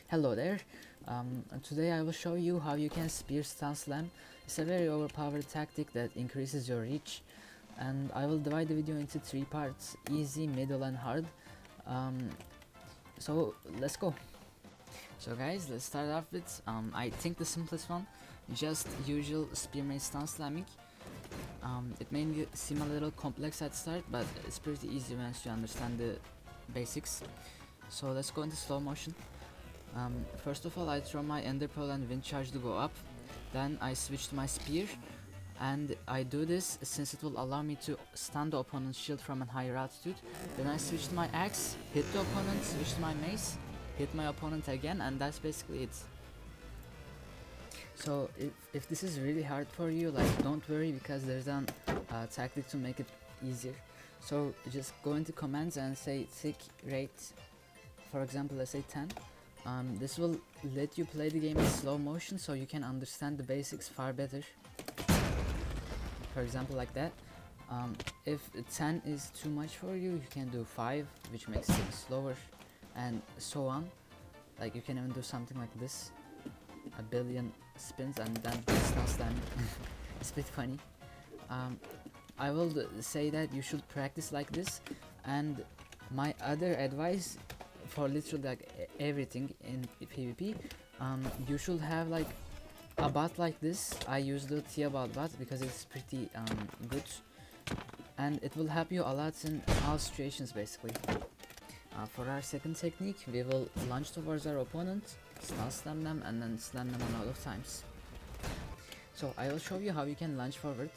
Hello there. And today I will show you how you can spear stun slam. It's a very overpowered tactic that increases your reach, and I will divide the video into three parts: easy, middle, and hard. Um, so let's go. So guys, let's start off with I think the simplest one, just usual spear mace stun slamming. It may seem a little complex at start, but it's pretty easy once you understand the basics. So let's go into slow motion. First of all, I throw my ender pearl and wind charge to go up. Then I switch to my spear, and I do this since it will allow me to stun the opponent's shield from a higher altitude. Then I switch to my axe, hit the opponent, switch to my mace, hit my opponent again, and that's basically it. So if this is really hard for you, like, don't worry, because there's a tactic to make it easier. So just go into commands and say tick rate, for example, let's say 10. This will let you play the game in slow motion so you can understand the basics far better. For example, like that. If 10 is too much for you, you can do 5, which makes things slower, and so on. Like, you can even do something like this, a billion spins, and then stun slam. It's a bit funny. I will say that you should practice like this, and my other advice for literally like everything in PvP, you should have like a bot like this. I use the Theobald bot because it's pretty good, and it will help you a lot in all situations basically. For our second technique, we will launch towards our opponent, stun slam them, and then slam them a lot of times. So I will show you how you can launch forward.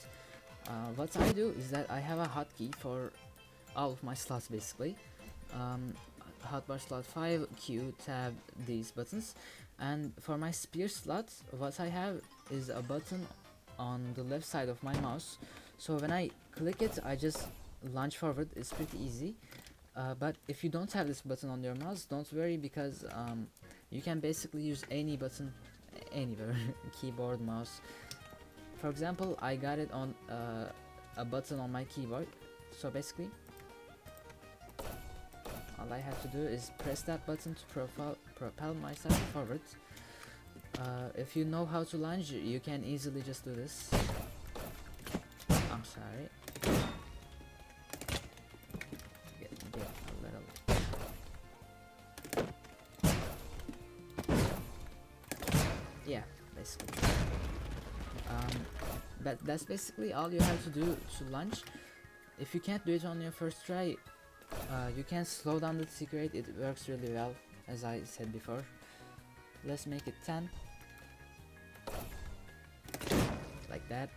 What I do is that I have a hotkey for all of my slots basically. Hotbar slot 5, Q, tab, these buttons. And for my spear slot, what I have is a button on the left side of my mouse. So when I click it, I just launch forward. It's pretty easy. But if you don't have this button on your mouse, don't worry, because you can basically use any button anywhere, keyboard, mouse. For example, I got it on a button on my keyboard. So basically, all I have to do is press that button to propel myself forward. If you know how to lunge, you can easily just do this. I'm sorry. Get a little. Yeah, basically. That's basically all you have to do to lunge. If you can't do it on your first try, you can slow down the tick rate. It works really well, as I said before. Let's make it 10, like that.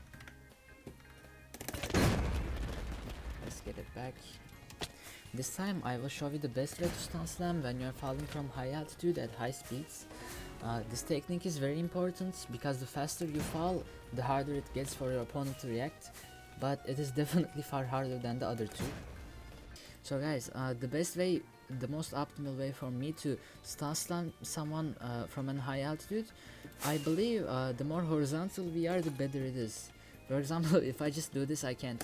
Let's get it back. This time I will show you the best way to stun slam when you are falling from high altitude at high speeds. This technique is very important because the faster you fall, the harder it gets for your opponent to react, but it is definitely far harder than the other two. So guys, the most optimal way for me to stun slam someone from a high altitude, I believe the more horizontal we are, the better it is. For example, if I just do this, I can't.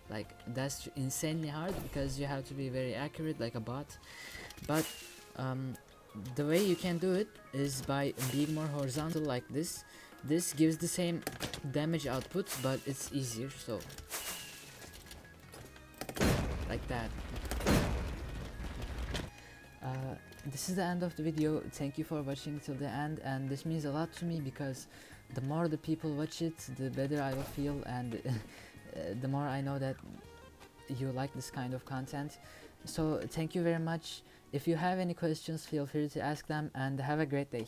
Like, that's insanely hard because you have to be very accurate like a bot. But the way you can do it is by being more horizontal like this. This gives the same damage output, but it's easier, so like that. This is the end of the video. Thank you for watching till the end, and this means a lot to me because the more the people watch it, the better I will feel, and the more I know that you like this kind of content. So thank you very much. If you have any questions, feel free to ask them, and have a great day.